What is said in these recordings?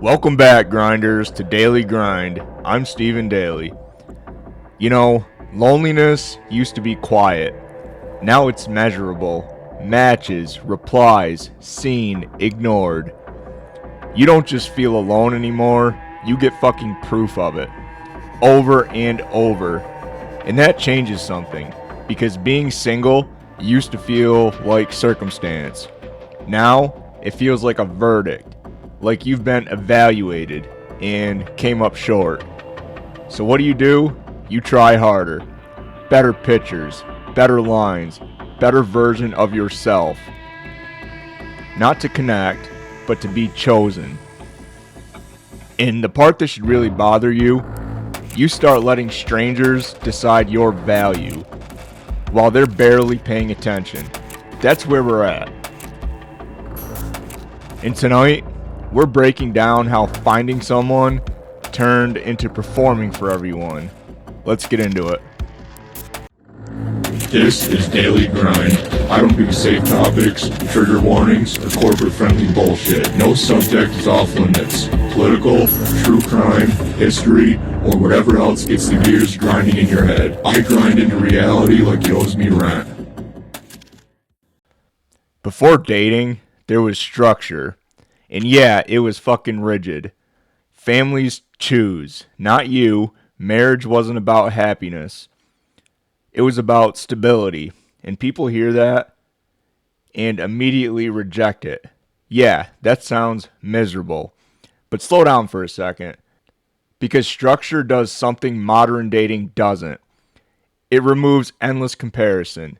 Welcome back, grinders, to Daily Grind. I'm Stephen Daly. You know, loneliness used to be quiet. Now it's measurable. Matches, replies, seen, ignored. You don't just feel alone anymore, you get fucking proof of it. Over and over. And that changes something. Because being single used to feel like circumstance. Now, it feels like a verdict. Like you've been evaluated and came up short. So what do? You try harder. Better pictures, better lines, better version of yourself. Not to connect, but to be chosen. And the part that should really bother you, you start letting strangers decide your value while they're barely paying attention. That's where we're at. And tonight, we're breaking down how finding someone turned into performing for everyone. Let's get into it. This is Daily Grind. I don't do safe topics, trigger warnings, or corporate-friendly bullshit. No subject is off limits. Political, true crime, history, or whatever else gets the gears grinding in your head. I grind into reality like it owes me rent. Before dating, there was structure. And yeah, it was fucking rigid. Families choose, not you. Marriage wasn't about happiness. It was about stability. And people hear that and immediately reject it. Yeah, that sounds miserable. But slow down for a second. Because structure does something modern dating doesn't. It removes endless comparison.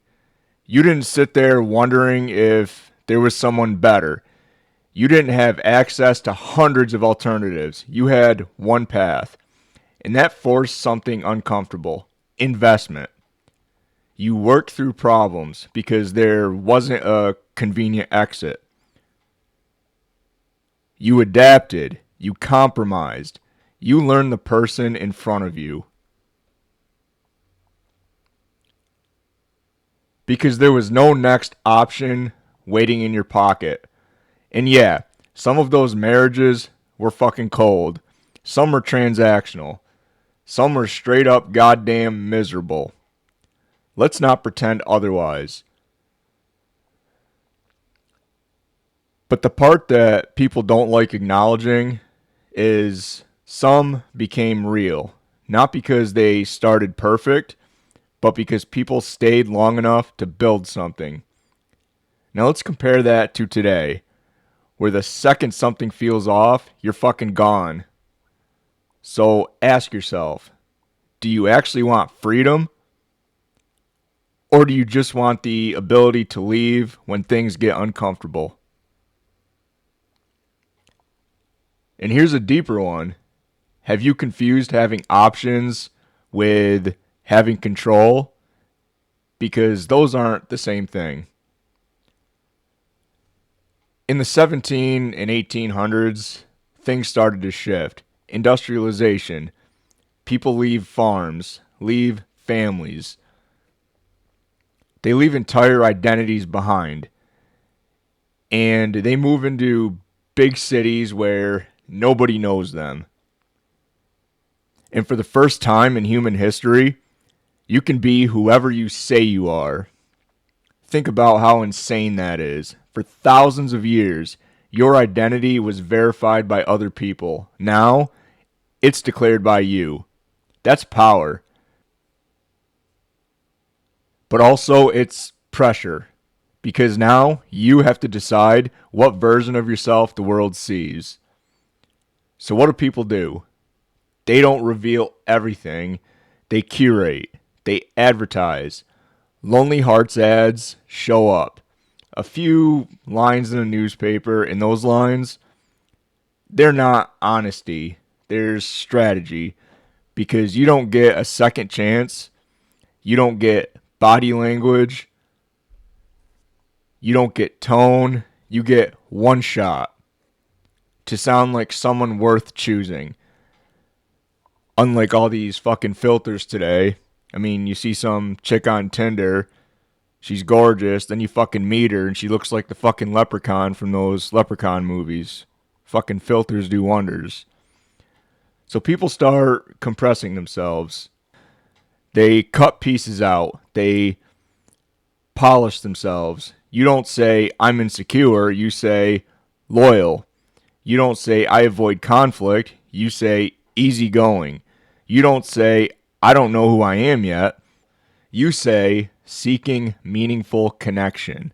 You didn't sit there wondering if there was someone better. You didn't have access to hundreds of alternatives. You had one path. And that forced something uncomfortable. Investment. You worked through problems because there wasn't a convenient exit. You adapted. You compromised. You learned the person in front of you. Because there was no next option waiting in your pocket. And yeah, some of those marriages were fucking cold. Some were transactional. Some were straight up goddamn miserable. Let's not pretend otherwise. But the part that people don't like acknowledging is some became real. Not because they started perfect, but because people stayed long enough to build something. Now let's compare that to today, where the second something feels off, you're fucking gone. So ask yourself, do you actually want freedom? Or do you just want the ability to leave when things get uncomfortable? And here's a deeper one. Have you confused having options with having control? Because those aren't the same thing. In the 17 and 1800s, things started to shift. Industrialization. People leave farms, leave families. They leave entire identities behind. And they move into big cities where nobody knows them. And for the first time in human history, you can be whoever you say you are. Think about how insane that is. For thousands of years, your identity was verified by other people. Now, it's declared by you. That's power. But also, it's pressure. Because now, you have to decide what version of yourself the world sees. So what do people do? They don't reveal everything. They curate. They advertise. Lonely Hearts ads show up. A few lines in a newspaper, and those lines, they're not honesty. There's strategy. Because you don't get a second chance. You don't get body language. You don't get tone. You get one shot to sound like someone worth choosing. Unlike all these fucking filters today. I mean, you see some chick on Tinder, she's gorgeous, then you fucking meet her and she looks like the fucking leprechaun from those leprechaun movies. Fucking filters do wonders. So people start compressing themselves. They cut pieces out. They polish themselves. You don't say, I'm insecure. You say, loyal. You don't say, I avoid conflict. You say, easygoing. You don't say, I don't know who I am yet. You say, seeking meaningful connection.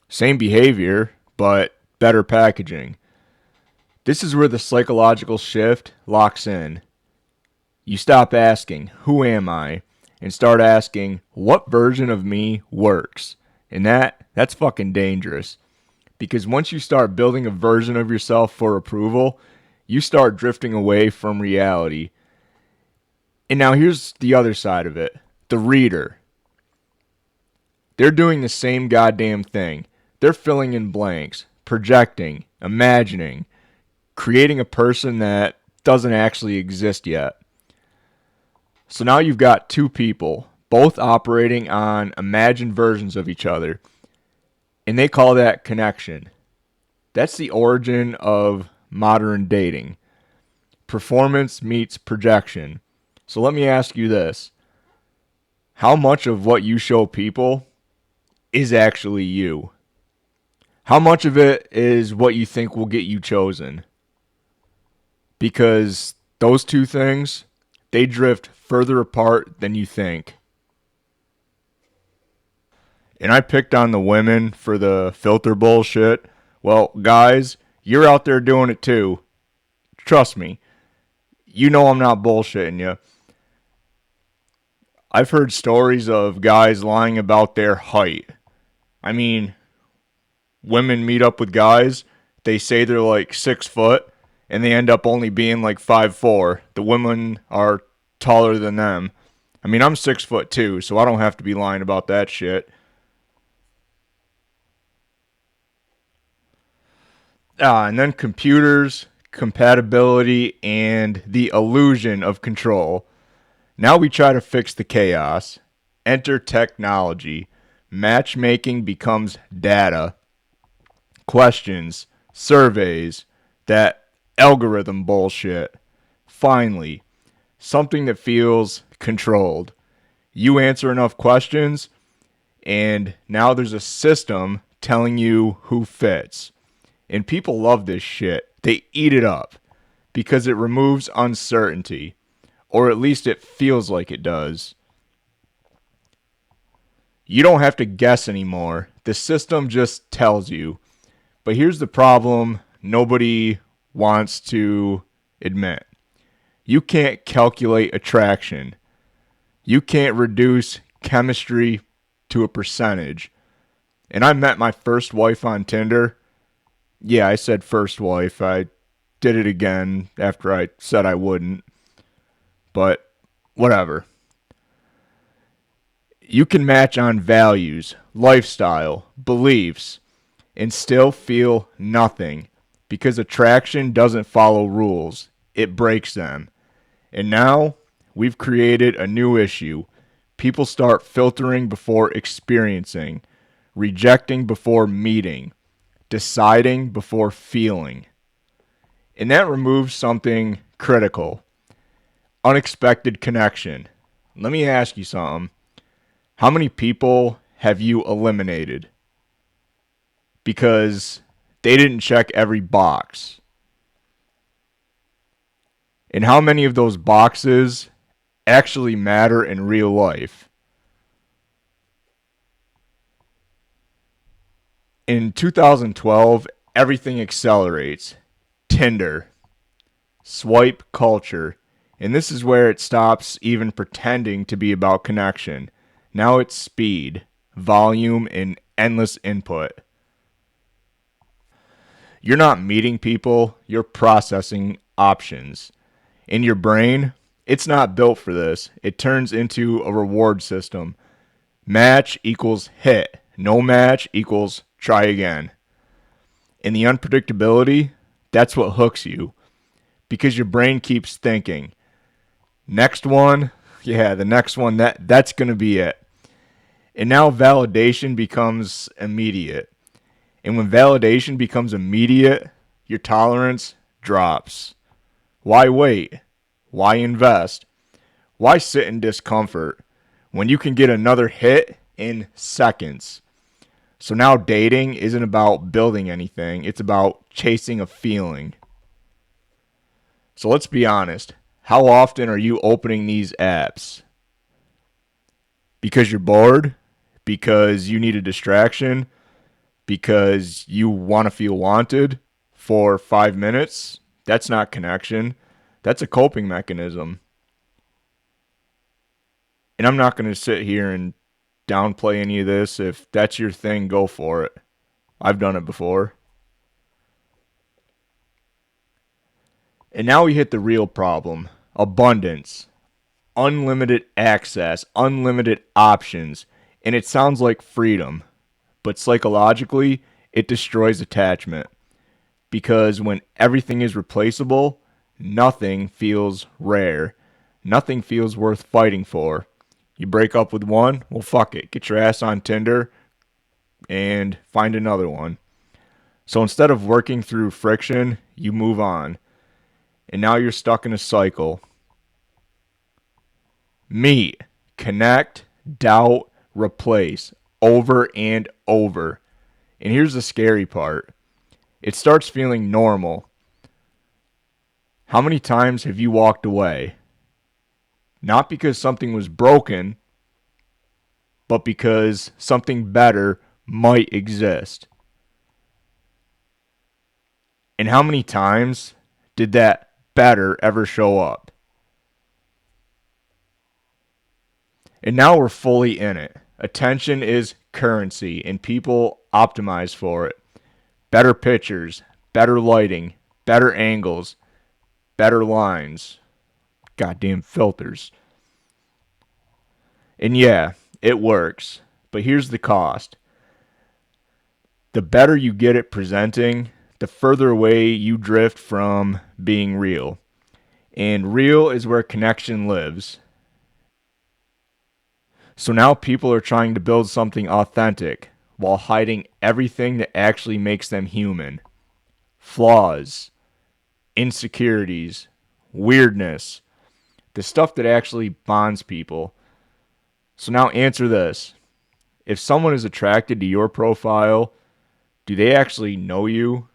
Same behavior, but better packaging. This is where the psychological shift locks in. You stop asking, who am I? And start asking, what version of me works? And that's fucking dangerous. Because once you start building a version of yourself for approval, you start drifting away from reality. And now here's the other side of it. The reader. They're doing the same goddamn thing. They're filling in blanks, projecting, imagining, creating a person that doesn't actually exist yet. So now you've got two people, both operating on imagined versions of each other, and they call that connection. That's the origin of modern dating. Performance meets projection. So let me ask you this. How much of what you show people is actually you? How much of it is what you think will get you chosen? Because those two things, they drift further apart than you think. And I picked on the women for the filter bullshit. Well, guys, you're out there doing it too. Trust me. You know I'm not bullshitting you. I've heard stories of guys lying about their height. I mean, women meet up with guys, they say they're like 6 foot, and they end up only being like 5'4". The women are taller than them. I mean, I'm 6 foot too, so I don't have to be lying about that shit. And then computers, compatibility, and the illusion of control. Now we try to fix the chaos. Enter technology. Matchmaking becomes data. Questions, surveys, that algorithm bullshit. Finally, something that feels controlled. You answer enough questions, and now there's a system telling you who fits. And people love this shit. They eat it up because it removes uncertainty, or at least it feels like it does. You don't have to guess anymore. The system just tells you. But here's the problem nobody wants to admit. You can't calculate attraction. You can't reduce chemistry to a percentage. And I met my first wife on Tinder. Yeah, I said first wife. I did it again after I said I wouldn't. But whatever. You can match on values, lifestyle, beliefs, and still feel nothing because attraction doesn't follow rules. It breaks them. And now we've created a new issue. People start filtering before experiencing, rejecting before meeting, deciding before feeling. And that removes something critical. Unexpected connection. Let me ask you something. How many people have you eliminated because they didn't check every box? And how many of those boxes actually matter in real life? In 2012, everything accelerates. Tinder, swipe culture, and this is where it stops even pretending to be about connection. Now it's speed, volume, and endless input. You're not meeting people, you're processing options. In your brain, it's not built for this. It turns into a reward system. Match equals hit. No match equals try again. And the unpredictability, that's what hooks you. Because your brain keeps thinking, next one, yeah, the next one, that's going to be it. And now validation becomes immediate. And when validation becomes immediate, your tolerance drops. Why wait? Why invest? Why sit in discomfort when you can get another hit in seconds? So now dating isn't about building anything, it's about chasing a feeling. So let's be honest. How often are you opening these apps? Because you're bored? Because you need a distraction? Because you want to feel wanted for 5 minutes? That's not connection. That's a coping mechanism. And I'm not going to sit here and downplay any of this. If that's your thing, go for it. I've done it before. And now we hit the real problem. Abundance. Unlimited access. Unlimited options. And it sounds like freedom. But psychologically, it destroys attachment. Because when everything is replaceable, nothing feels rare. Nothing feels worth fighting for. You break up with one, well, fuck it. Get your ass on Tinder and find another one. So instead of working through friction, you move on. And now you're stuck in a cycle. Meet, connect, doubt, replace, over and over. And here's the scary part. It starts feeling normal. How many times have you walked away? Not because something was broken, but because something better might exist. And how many times did that better ever show up? And now we're fully in it. Attention is currency, and people optimize for it. Better pictures, better lighting, better angles, better lines. Goddamn filters. And yeah, it works. But here's the cost. The better you get at presenting, the further away you drift from being real. And real is where connection lives. So now people are trying to build something authentic while hiding everything that actually makes them human. Flaws, insecurities, weirdness, the stuff that actually bonds people. So now answer this. If someone is attracted to your profile, do they actually know you?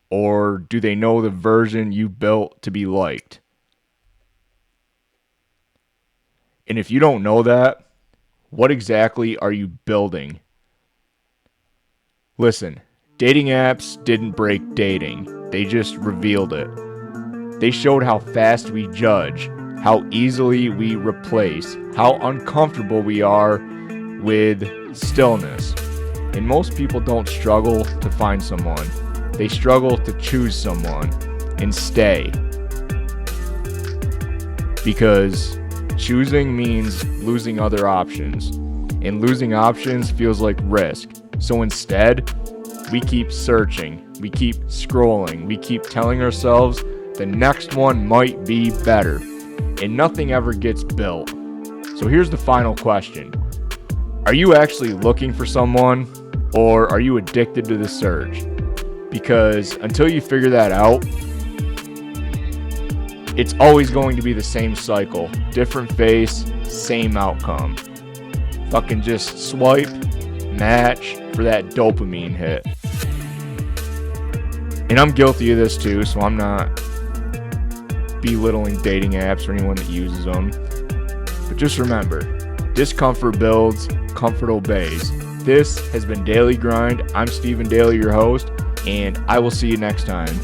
Or do they know the version you built to be liked? And if you don't know that, what exactly are you building? Listen, dating apps didn't break dating. They just revealed it. They showed how fast we judge, how easily we replace, how uncomfortable we are with stillness. And most people don't struggle to find someone. They struggle to choose someone and stay. Because choosing means losing other options. And losing options feels like risk. So instead, we keep searching, we keep scrolling, we keep telling ourselves the next one might be better. And nothing ever gets built. So here's the final question. Are you actually looking for someone, or are you addicted to the search? Because until you figure that out, it's always going to be the same cycle. Different face, same outcome. Fucking just swipe, match for that dopamine hit. And I'm guilty of this too, so I'm not belittling dating apps or anyone that uses them. But just remember, discomfort builds, comfort obeys. This has been Daily Grind. I'm Stephen Daly, your host, and I will see you next time.